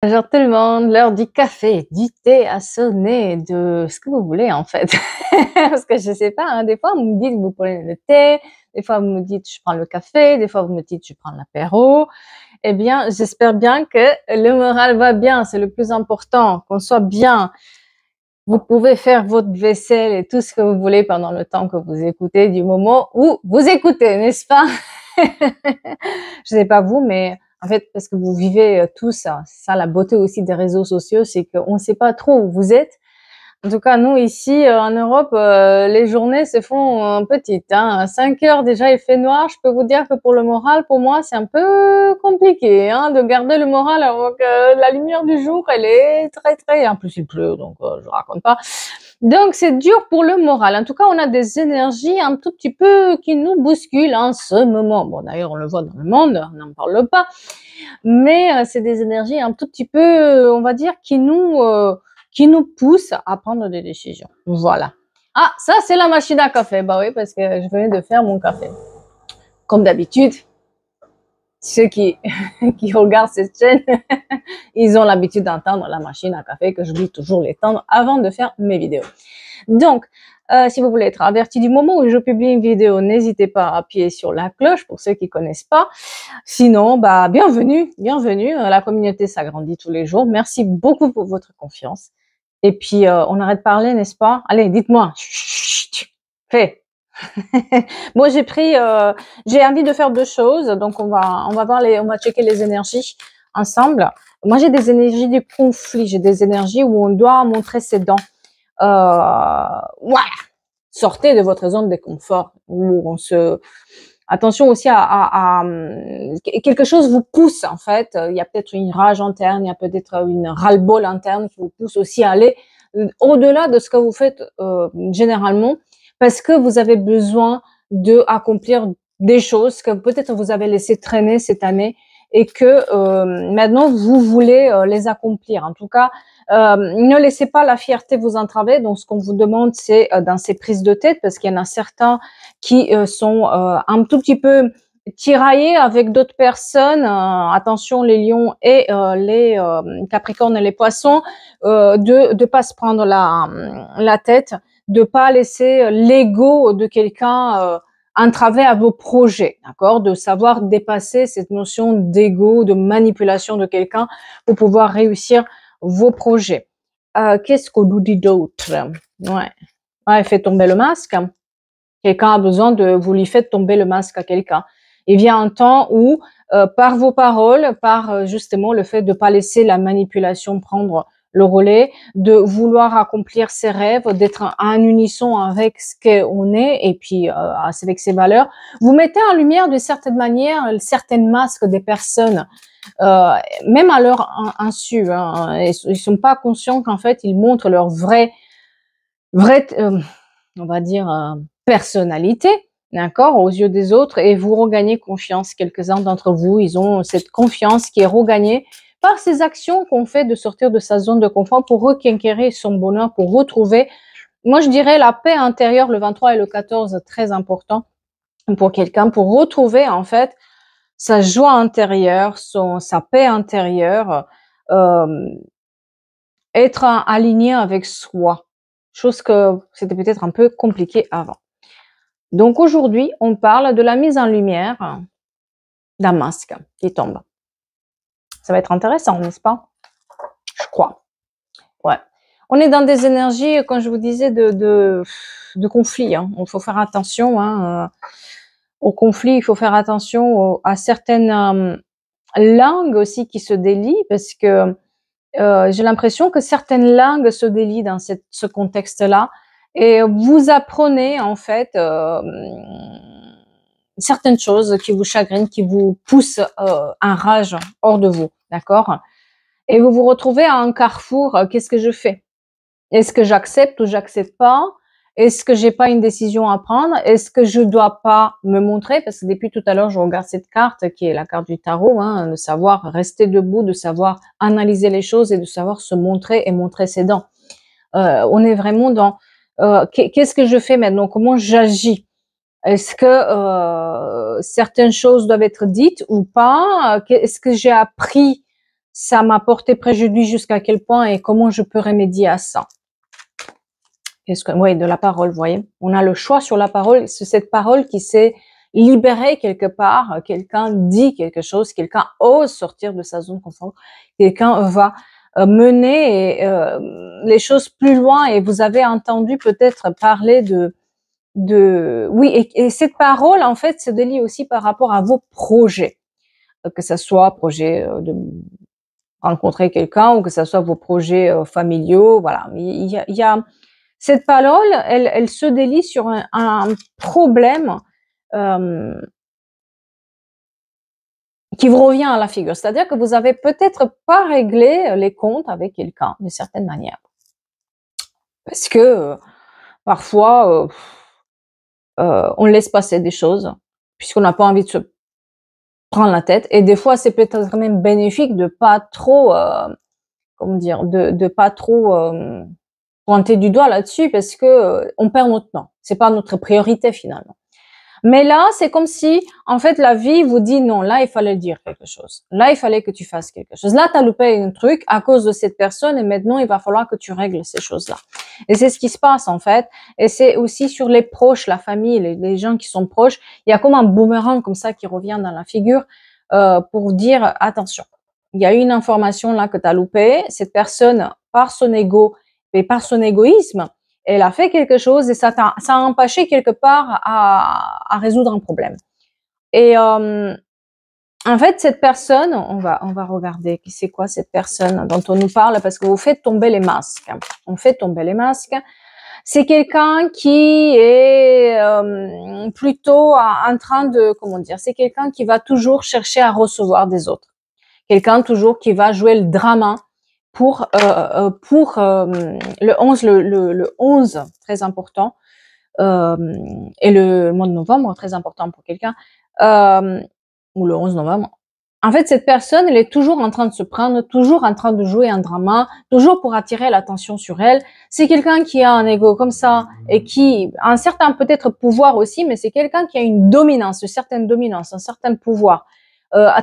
Bonjour tout le monde, l'heure du café, du thé a sonné, de ce que vous voulez en fait. Parce que je sais pas, hein, des fois vous me dites vous prenez le thé, des fois vous me dites je prends le café, des fois vous me dites je prends l'apéro. Eh bien, j'espère bien que le moral va bien, c'est le plus important, qu'on soit bien. Vous pouvez faire votre vaisselle et tout ce que vous voulez pendant le temps que vous écoutez, du moment où vous écoutez, n'est-ce pas? Je sais pas vous, mais en fait, parce que vous vivez tous, hein, c'est ça la beauté aussi des réseaux sociaux, c'est qu'on ne sait pas trop où vous êtes. En tout cas, nous ici en Europe, les journées se font petites. Hein. À 5 heures déjà, il fait noir. Je peux vous dire que pour le moral, pour moi, c'est un peu compliqué hein, de garder le moral alors que la lumière du jour, elle est très. En plus, il pleut, donc je raconte pas. Donc c'est dur pour le moral. En tout cas, on a des énergies un tout petit peu qui nous bousculent en ce moment. Bon, d'ailleurs, on le voit dans le monde, on n'en parle pas. Mais c'est des énergies un tout petit peu, on va dire, qui nous poussent à prendre des décisions. Voilà. Ah, ça c'est la machine à café. Bah oui, parce que je venais de faire mon café. Comme d'habitude, ceux qui qui regardent cette chaîne, ils ont l'habitude d'entendre la machine à café que j'oublie toujours l'éteindre avant de faire mes vidéos. Donc, si vous voulez être averti du moment où je publie une vidéo, n'hésitez pas à appuyer sur la cloche pour ceux qui connaissent pas. Sinon, bah, bienvenue. La communauté s'agrandit tous les jours. Merci beaucoup pour votre confiance. Et puis, on arrête de parler, n'est-ce pas? Allez, dites-moi. Fais. Moi, j'ai envie de faire deux choses. Donc, on va checker les énergies ensemble. Moi, j'ai des énergies du conflit. J'ai des énergies où on doit montrer ses dents. Voilà. Sortez de votre zone de confort où on se. Attention aussi à quelque chose vous pousse en fait. Il y a peut-être une rage interne, il y a peut-être une ras-le-bol interne qui vous pousse aussi à aller au-delà de ce que vous faites généralement, parce que vous avez besoin de accomplir des choses que peut-être vous avez laissé traîner cette année et que maintenant vous voulez les accomplir. En tout cas, ne laissez pas la fierté vous entraver. Donc, ce qu'on vous demande, c'est dans ces prises de tête, parce qu'il y en a certains qui sont un tout petit peu tiraillés avec d'autres personnes. Attention, les lions et les capricornes et les poissons, de pas se prendre la tête, de pas laisser l'ego de quelqu'un entraver à vos projets, d'accord? De savoir dépasser cette notion d'ego, de manipulation de quelqu'un pour pouvoir réussir vos projets. Qu'est-ce qu'on nous dit d'autre? Ouais, fait tomber le masque. Quelqu'un a besoin de vous lui faites tomber le masque à quelqu'un. Il vient un temps où, par vos paroles, par justement le fait de pas laisser la manipulation prendre le relais, de vouloir accomplir ses rêves, d'être en unisson avec ce qu'on est et puis avec ses valeurs, vous mettez en lumière d'une certaine manière certaines masques des personnes, même à leur insu. Hein, ils sont pas conscients qu'en fait ils montrent leur vraie, on va dire personnalité, d'accord, aux yeux des autres, et vous regagnez confiance. Quelques-uns d'entre vous, ils ont cette confiance qui est regagnée par ces actions qu'on fait de sortir de sa zone de confort pour reconquérir son bonheur, pour retrouver, moi je dirais la paix intérieure, le 23 et le 14, très important pour quelqu'un, pour retrouver en fait sa joie intérieure, sa paix intérieure, être aligné avec soi, chose que c'était peut-être un peu compliqué avant. Donc aujourd'hui, on parle de la mise en lumière d'un masque qui tombe. Ça va être intéressant, n'est-ce pas? Je crois. Ouais. On est dans des énergies, comme je vous disais, de conflit. Hein. Il faut faire attention au conflit. Il faut faire attention à certaines langues aussi qui se délient, parce que j'ai l'impression que certaines langues se délient dans ce contexte-là. Et vous apprenez en fait certaines choses qui vous chagrinent, qui vous poussent en rage hors de vous, d'accord? Et vous vous retrouvez à un carrefour, qu'est-ce que je fais? Est-ce que j'accepte ou j'accepte pas? Est-ce que j'ai pas une décision à prendre? Est-ce que je dois pas me montrer? Parce que depuis tout à l'heure, je regarde cette carte qui est la carte du tarot, hein, de savoir rester debout, de savoir analyser les choses et de savoir se montrer et montrer ses dents. On est vraiment dans qu'est-ce que je fais maintenant? Comment j'agis? Est-ce que certaines choses doivent être dites ou pas? Est-ce que j'ai appris ça m'a porté préjudice jusqu'à quel point et comment je peux remédier à ça. Oui, de la parole, vous voyez. On a le choix sur la parole. C'est cette parole qui s'est libérée quelque part. Quelqu'un dit quelque chose, quelqu'un ose sortir de sa zone de confort. Quelqu'un va mener les choses plus loin. Et vous avez entendu peut-être parler oui, et cette parole, en fait, se délie aussi par rapport à vos projets. Que ce soit projet de rencontrer quelqu'un ou que ce soit vos projets familiaux. Voilà. Il y a cette parole, elle se délie sur un problème qui vous revient à la figure. C'est-à-dire que vous avez peut-être pas réglé les comptes avec quelqu'un d'une certaine manière. Parce que parfois, on laisse passer des choses puisqu'on n'a pas envie de se prendre la tête. Et des fois, c'est peut-être même bénéfique de pas trop, comment dire, de pas trop pointer du doigt là-dessus parce que on perd notre temps. C'est pas notre priorité finalement. Mais là, c'est comme si, en fait, la vie vous dit non, là, il fallait dire quelque chose. Là, il fallait que tu fasses quelque chose. Là, tu as loupé un truc à cause de cette personne et maintenant, il va falloir que tu règles ces choses-là. Et c'est ce qui se passe, en fait. Et c'est aussi sur les proches, la famille, les gens qui sont proches. Il y a comme un boomerang comme ça qui revient dans la figure pour dire, attention, il y a une information là que tu as loupée. Cette personne, par son ego et par son égoïsme, elle a fait quelque chose et ça a empêché quelque part à résoudre un problème. Et en fait, cette personne, on va regarder qui c'est quoi cette personne dont on nous parle parce que vous faites tomber les masques. On fait tomber les masques. C'est quelqu'un qui est plutôt en train de, comment dire, c'est quelqu'un qui va toujours chercher à recevoir des autres. Quelqu'un toujours qui va jouer le drama pour le 11, le 11, très important, et le mois de novembre, très important pour quelqu'un, ou le 11 novembre. En fait, cette personne, elle est toujours en train de se prendre, toujours en train de jouer un drama, toujours pour attirer l'attention sur elle. C'est quelqu'un qui a un ego comme ça et qui a un certain peut-être pouvoir aussi, mais c'est quelqu'un qui a une dominance, une certaine dominance, un certain pouvoir,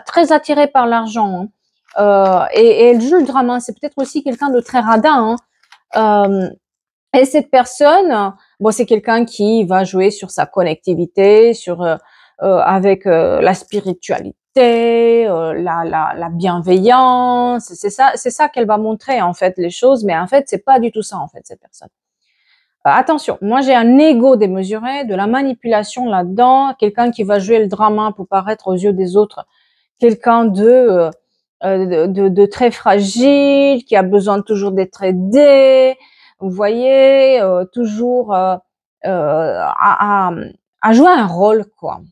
très attiré par l'argent. Hein. Et elle joue le drama. C'est peut-être aussi quelqu'un de très radin. Hein. Et cette personne, bon, c'est quelqu'un qui va jouer sur sa connectivité, sur avec la spiritualité, la bienveillance. C'est ça qu'elle va montrer en fait les choses, mais en fait c'est pas du tout ça en fait cette personne. Attention, moi j'ai un ego démesuré, de la manipulation là-dedans, quelqu'un qui va jouer le drama pour paraître aux yeux des autres, quelqu'un de très fragile, qui a besoin toujours d'être aidé, vous voyez, toujours à jouer un rôle, quoi.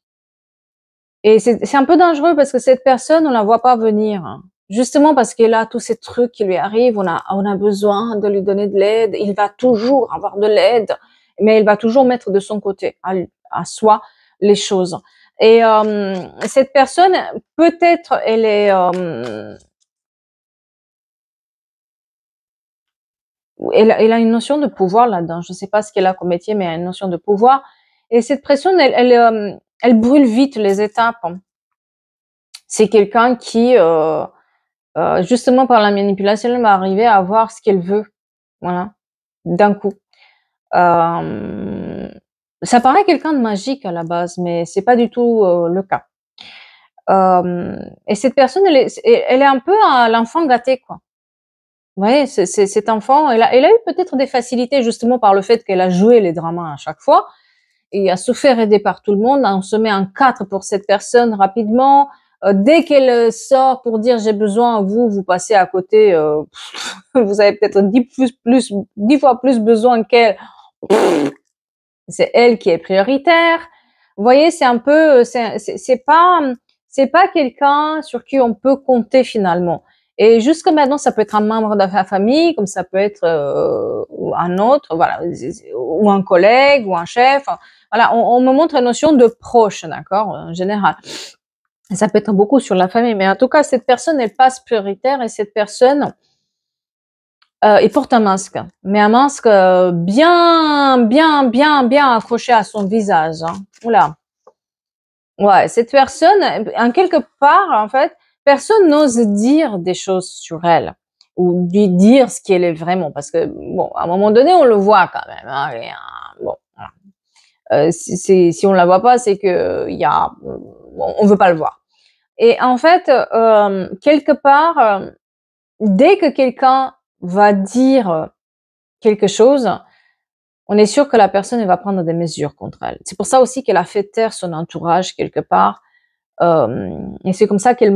Et c'est un peu dangereux parce que cette personne, on la voit pas venir. Hein. Justement parce qu'elle a tous ces trucs qui lui arrivent, on a besoin de lui donner de l'aide. Il va toujours avoir de l'aide, mais il va toujours mettre de son côté, à soi, les choses. Et cette personne, peut-être, elle est elle a une notion de pouvoir là-dedans. Je ne sais pas ce qu'elle a comme métier, mais elle a une notion de pouvoir. Et cette pression, elle brûle vite les étapes. C'est quelqu'un qui, justement par la manipulation, elle va arriver à avoir ce qu'elle veut. Voilà, d'un coup. Ça paraît quelqu'un de magique à la base, mais c'est pas du tout le cas. Et cette personne, elle est un peu l'enfant gâté, quoi. Vous voyez, cet enfant, elle a eu peut-être des facilités justement par le fait qu'elle a joué les dramas à chaque fois et a se faire aider par tout le monde. On se met en 4 pour cette personne rapidement. Dès qu'elle sort pour dire j'ai besoin, vous passez à côté. Vous avez peut-être 10 fois plus besoin qu'elle. C'est elle qui est prioritaire. Vous voyez, c'est un peu, c'est pas quelqu'un sur qui on peut compter finalement. Et jusque maintenant, ça peut être un membre de la famille, comme ça peut être un autre, voilà, ou un collègue, ou un chef. Voilà, on me montre une notion de proche, d'accord, en général. Et ça peut être beaucoup sur la famille, mais en tout cas, cette personne, elle passe prioritaire et cette personne, il porte un masque, mais un masque bien accroché à son visage. Hein. Oula. Ouais, cette personne, en quelque part, en fait, personne n'ose dire des choses sur elle ou lui dire ce qu'elle est vraiment parce que bon, à un moment donné, on le voit quand même, hein, et, bon, voilà. Si on la voit pas, c'est que il y a on veut pas le voir. Et en fait, quelque part, dès que quelqu'un va dire quelque chose, on est sûr que la personne elle va prendre des mesures contre elle. C'est pour ça aussi qu'elle a fait taire son entourage quelque part, et c'est comme ça qu'elle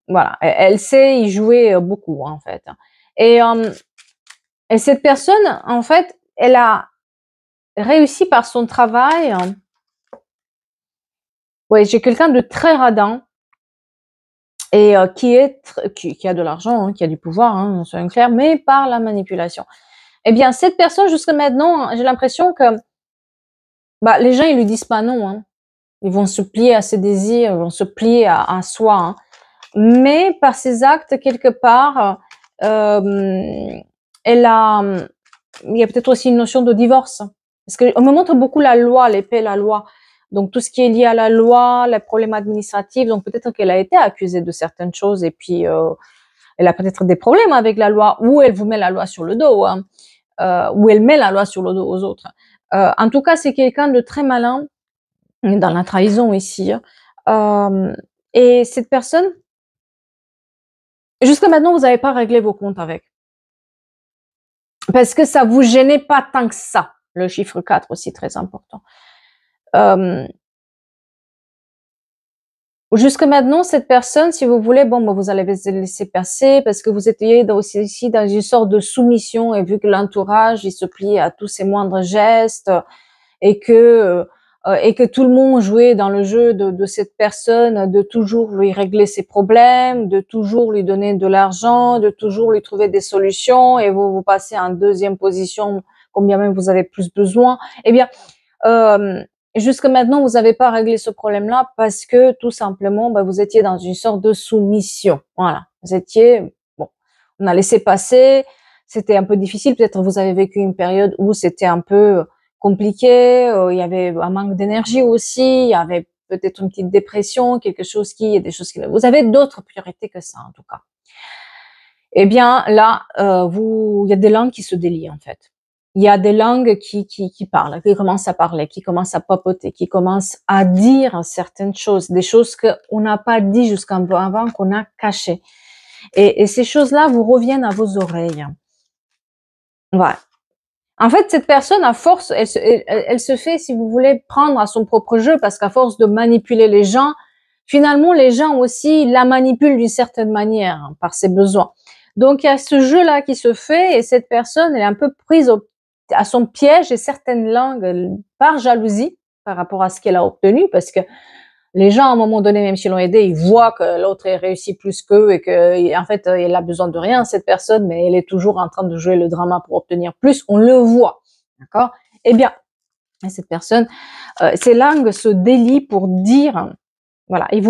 voilà, elle sait y jouer beaucoup hein, en fait. Et, et cette personne, en fait, elle a réussi par son travail. Ouais, j'ai quelqu'un de très radin et qui a de l'argent, hein, qui a du pouvoir, hein, soyons clairs, mais par la manipulation. Eh bien, cette personne, jusqu'à maintenant, j'ai l'impression que bah, les gens, ils lui disent pas non. Hein. Ils vont se plier à ses désirs, ils vont se plier à soi. Hein. Mais par ses actes, quelque part, elle a, il y a peut-être aussi une notion de divorce. Parce qu'on me montre beaucoup la loi, l'épée, la loi. Donc, tout ce qui est lié à la loi, les problèmes administratifs. Donc, peut-être qu'elle a été accusée de certaines choses et puis, elle a peut-être des problèmes avec la loi ou elle vous met la loi sur le dos, hein, ou elle met la loi sur le dos aux autres. En tout cas, c'est quelqu'un de très malin dans la trahison ici. Et cette personne, jusqu'à maintenant, vous n'avez pas réglé vos comptes avec. Parce que ça vous gênait pas tant que ça. Le chiffre 4 aussi, très important. Jusque maintenant, cette personne, si vous voulez, bon, bah, vous allez laisser passer parce que vous étiez aussi dans une sorte de soumission et vu que l'entourage, il se plie à tous ses moindres gestes et que tout le monde jouait dans le jeu de cette personne, de toujours lui régler ses problèmes, de toujours lui donner de l'argent, de toujours lui trouver des solutions et vous passez en deuxième position, combien même vous avez plus besoin. Eh bien, jusque maintenant, vous n'avez pas réglé ce problème-là parce que tout simplement, bah, vous étiez dans une sorte de soumission. Voilà, vous étiez bon, on a laissé passer. C'était un peu difficile. Peut-être vous avez vécu une période où c'était un peu compliqué. Il y avait un manque d'énergie aussi. Il y avait peut-être une petite dépression, quelque chose qui, des choses qui. Vous avez d'autres priorités que ça, en tout cas. Eh bien, là, il y a des langues qui se délient en fait. Il y a des langues qui parlent, qui commencent à parler, qui commencent à papoter, qui commencent à dire certaines choses, des choses qu'on n'a pas dit jusqu'à avant, qu'on a cachées. Et ces choses-là vous reviennent à vos oreilles. Voilà. En fait, cette personne, à force, elle se fait, si vous voulez, prendre à son propre jeu, parce qu'à force de manipuler les gens, finalement, les gens aussi la manipulent d'une certaine manière, hein, par ses besoins. Donc, il y a ce jeu-là qui se fait, et cette personne, elle est un peu prise à son piège, et certaines langues, par jalousie, par rapport à ce qu'elle a obtenu, parce que les gens, à un moment donné, même s'ils l'ont aidé, ils voient que l'autre est réussi plus qu'eux et que, en fait, elle a besoin de rien, cette personne, mais elle est toujours en train de jouer le drama pour obtenir plus. On le voit. D'accord? Eh bien, cette personne, ces langues se délient pour dire, voilà, et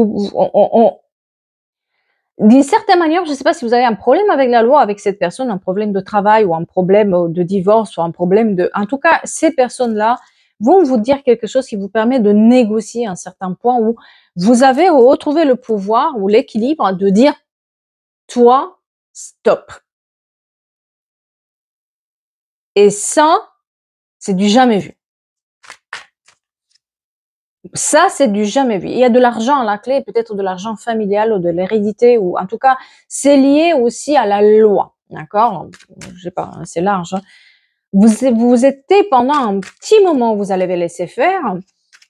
d'une certaine manière, je ne sais pas si vous avez un problème avec la loi, avec cette personne, un problème de travail ou un problème de divorce ou un problème de, en tout cas, ces personnes-là vont vous dire quelque chose qui vous permet de négocier un certain point où vous avez retrouvé le pouvoir ou l'équilibre de dire, toi, stop. Et ça, c'est du jamais vu. Ça, c'est du jamais vu. Il y a de l'argent à la clé, peut-être de l'argent familial ou de l'hérédité, ou en tout cas, c'est lié aussi à la loi. D'accord? Je sais pas, c'est large. Hein. Vous étiez pendant un petit moment, vous allez laisser faire.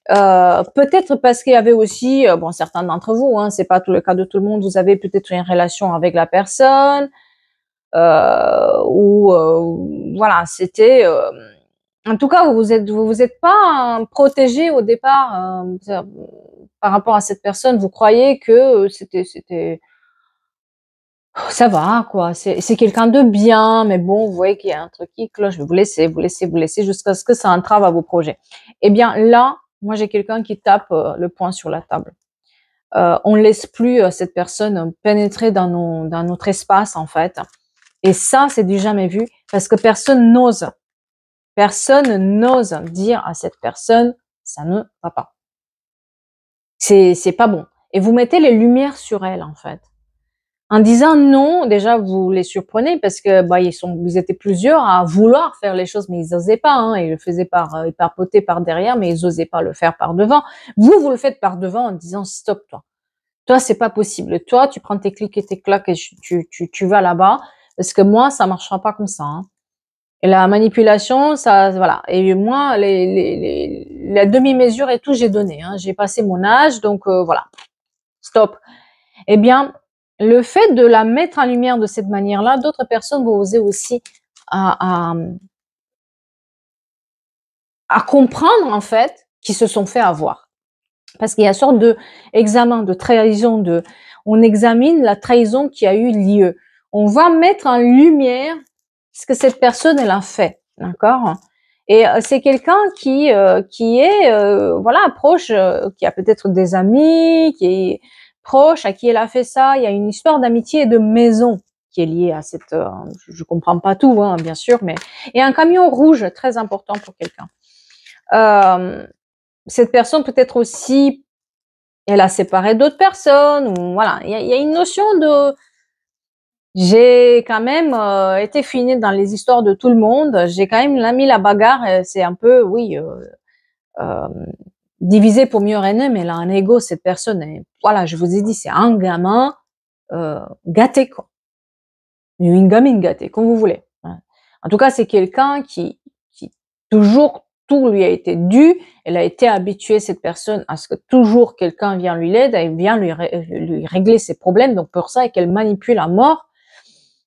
Peut-être parce qu'il y avait aussi, bon, certains d'entre vous, hein, c'est pas tout le cas de tout le monde, vous avez peut-être une relation avec la personne, ou voilà, c'était en tout cas, vous êtes pas protégé au départ par rapport à cette personne. Vous croyez que c'était ça va quoi. C'est quelqu'un de bien, mais bon, vous voyez qu'il y a un truc qui cloche. Vous laissez jusqu'à ce que ça entrave à vos projets. Eh bien là, moi j'ai quelqu'un qui tape le poing sur la table. On ne laisse plus cette personne pénétrer dans notre espace en fait. Et ça, c'est du jamais vu parce que personne n'ose. Personne n'ose dire à cette personne, ça ne va pas. C'est pas bon. et vous mettez les lumières sur elles, en fait. En disant non, déjà vous les surprenez parce que ils étaient plusieurs à vouloir faire les choses, mais ils osaient pas. Hein, ils le faisaient ils papotaient par derrière, mais ils osaient pas le faire par devant. Vous le faites par devant en disant stop, toi c'est pas possible. Toi tu prends tes clics et tes claques et tu vas là-bas parce que moi ça marchera pas comme ça. Hein. Et la manipulation, ça voilà. Et moi la demi-mesure et tout j'ai donné. Hein, j'ai passé mon âge, donc voilà, stop. Eh bien, le fait de la mettre en lumière de cette manière-là, d'autres personnes vont oser aussi à, à, à comprendre en fait qu'ils se sont fait avoir. Parce qu'il y a une sorte de examen, de trahison, on examine la trahison qui a eu lieu. On va mettre en lumière ce que cette personne elle a fait, d'accord? Et c'est quelqu'un qui est voilà proche, qui a peut-être des amis, qui est proche, à qui elle a fait ça. Il y a une histoire d'amitié et de maison qui est liée à cette. Je comprends pas tout, hein, bien sûr, mais et un camion rouge très important pour quelqu'un. Cette personne peut-être aussi, elle a séparé d'autres personnes, ou voilà. Il y a une notion de j'ai quand même été fouinée dans les histoires de tout le monde. J'ai quand même mis la bagarre. C'est un peu, oui, euh, divisé pour mieux régner, mais elle a un ego, cette personne. Et voilà, je vous ai dit, c'est un gamin gâté, quoi. Une gamine gâtée, comme vous voulez. Voilà. En tout cas, c'est quelqu'un qui toujours tout lui a été dû. Elle a été habituée, cette personne, à ce que toujours quelqu'un vient lui l'aide et vient lui régler ses problèmes. Donc pour ça, et qu'elle manipule à mort.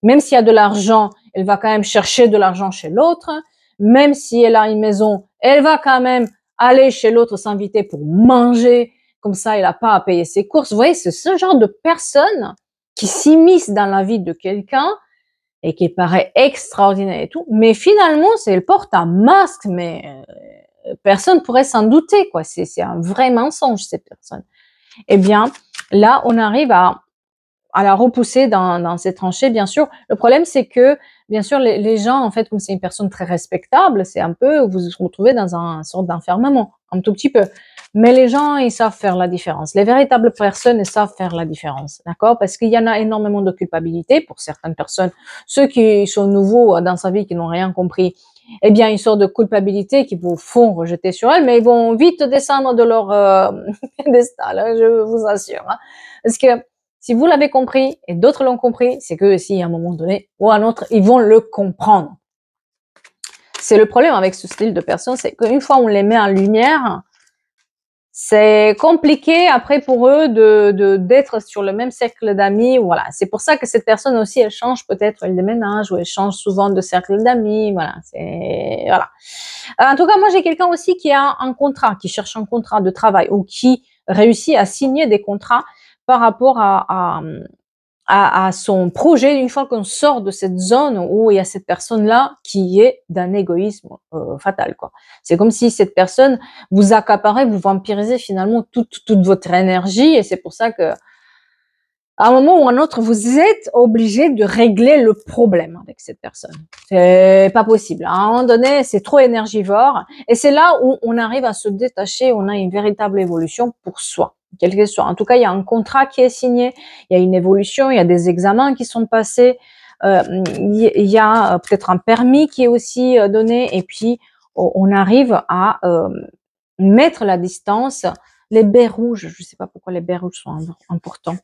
Même s'il y a de l'argent, elle va quand même chercher de l'argent chez l'autre. Même si elle a une maison, elle va quand même aller chez l'autre s'inviter pour manger. Comme ça, elle n'a pas à payer ses courses. Vous voyez, c'est ce genre de personne qui s'immisce dans la vie de quelqu'un et qui paraît extraordinaire et tout. Mais finalement, elle porte un masque, mais personne pourrait s'en douter, quoi. C'est un vrai mensonge, cette personne. Eh bien, là, on arrive à la repousser dans ces tranchées, bien sûr. Le problème, c'est que, bien sûr, les gens, en fait, comme c'est une personne très respectable, c'est un peu, vous vous retrouvez dans un sorte d'enfermement, un tout petit peu. Mais les gens, ils savent faire la différence. Les véritables personnes, ils savent faire la différence, d'accord? Parce qu'il y en a énormément de culpabilité pour certaines personnes. Ceux qui sont nouveaux dans sa vie, qui n'ont rien compris, eh bien, une sorte de culpabilité qui vous font rejeter sur elles, mais ils vont vite descendre de leur piédestal, hein, je vous assure. Hein. Parce que si vous l'avez compris et d'autres l'ont compris, c'est que si à un moment donné ou à un autre, ils vont le comprendre. C'est le problème avec ce style de personnes, c'est qu'une fois on les met en lumière, c'est compliqué après pour eux d'être sur le même cercle d'amis. Voilà, c'est pour ça que cette personne aussi, elle change peut-être, elle déménage ou elle change souvent de cercle d'amis. Voilà, c'est voilà. En tout cas, moi j'ai quelqu'un aussi qui a un contrat, qui cherche un contrat de travail ou qui réussit à signer des contrats par rapport à son projet, une fois qu'on sort de cette zone où il y a cette personne-là qui est d'un égoïsme fatal, quoi. C'est comme si cette personne vous accaparait, vous vampirisez finalement toute votre énergie, et c'est pour ça que à un moment ou à un autre, vous êtes obligé de régler le problème avec cette personne. C'est pas possible. À un moment donné, c'est trop énergivore, et c'est là où on arrive à se détacher, on a une véritable évolution pour soi. Quel que soit. En tout cas, il y a un contrat qui est signé, il y a une évolution, il y a des examens qui sont passés, il y a peut-être un permis qui est aussi donné, et puis on arrive à mettre la distance. Les baies rouges, je ne sais pas pourquoi les baies rouges sont importants.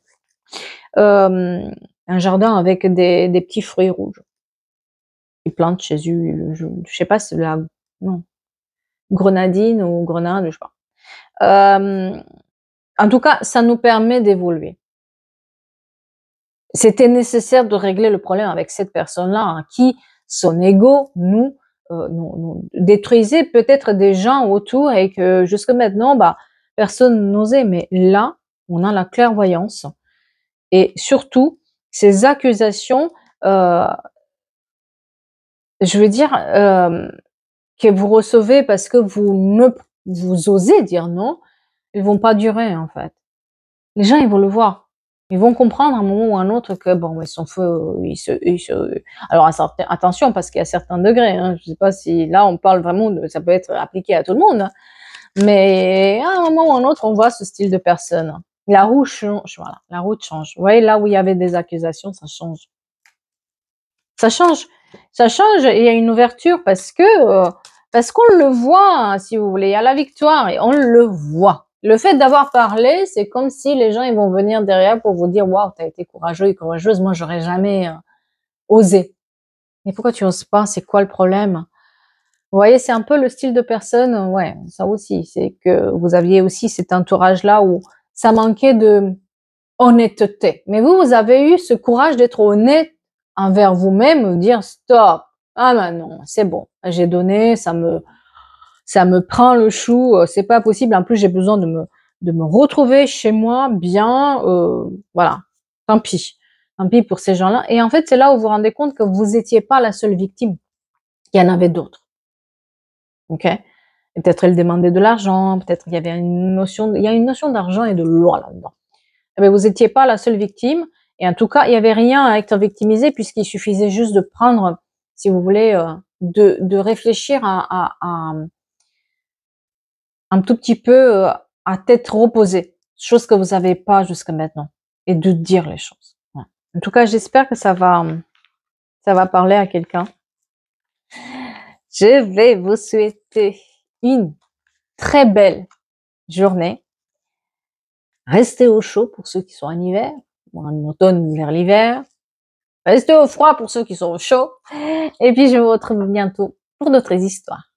Un jardin avec des petits fruits rouges. Ils plantent chez eux, je sais pas si c'est la non, grenadine ou grenade, je sais pas. En tout cas, ça nous permet d'évoluer. C'était nécessaire de régler le problème avec cette personne-là, hein, qui, son ego, nous détruisait peut-être des gens autour, et que jusque maintenant, personne n'osait. Mais là, on a la clairvoyance, et surtout, ces accusations, je veux dire, que vous recevez parce que vous osez dire non, ils vont pas durer, en fait. Les gens, ils vont le voir. Ils vont comprendre à un moment ou à un autre que bon, ils sont faux, alors attention, parce qu'il y a certains degrés, hein, je sais pas si là on parle vraiment ça peut être appliqué à tout le monde, hein, mais à un moment ou à un autre, on voit ce style de personne. La roue change, voilà, la route change. Vous voyez, là où il y avait des accusations, ça change. Ça change. Ça change et il y a une ouverture parce qu'on le voit, si vous voulez, il y a la victoire et on le voit. Le fait d'avoir parlé, c'est comme si les gens ils vont venir derrière pour vous dire waouh, t'as été courageux et courageuse, moi j'aurais jamais osé. Mais pourquoi tu oses pas? C'est quoi le problème? Vous voyez, c'est un peu le style de personne, ouais, ça aussi, c'est que vous aviez aussi cet entourage-là où ça manquait de honnêteté. Mais vous avez eu ce courage d'être honnête envers vous-même, dire stop. Ah ben non, c'est bon, j'ai donné, ça me prend le chou, c'est pas possible. En plus, j'ai besoin de me retrouver chez moi bien, voilà. Tant pis. Tant pis pour ces gens-là. Et en fait, c'est là où vous vous rendez compte que vous étiez pas la seule victime. Il y en avait d'autres. OK? Et peut-être elle demandait de l'argent, peut-être il y avait il y a une notion d'argent et de loi là-dedans. Eh bien, vous étiez pas la seule victime. Et en tout cas, il y avait rien à être victimisé puisqu'il suffisait juste de prendre, si vous voulez, de réfléchir à un tout petit peu à tête reposée, chose que vous n'avez pas jusqu'à maintenant, et de dire les choses. Ouais. En tout cas, j'espère que ça va parler à quelqu'un. Je vais vous souhaiter une très belle journée. Restez au chaud pour ceux qui sont en hiver, ou en automne vers l'hiver. Restez au froid pour ceux qui sont au chaud. Et puis, je vous retrouve bientôt pour d'autres histoires.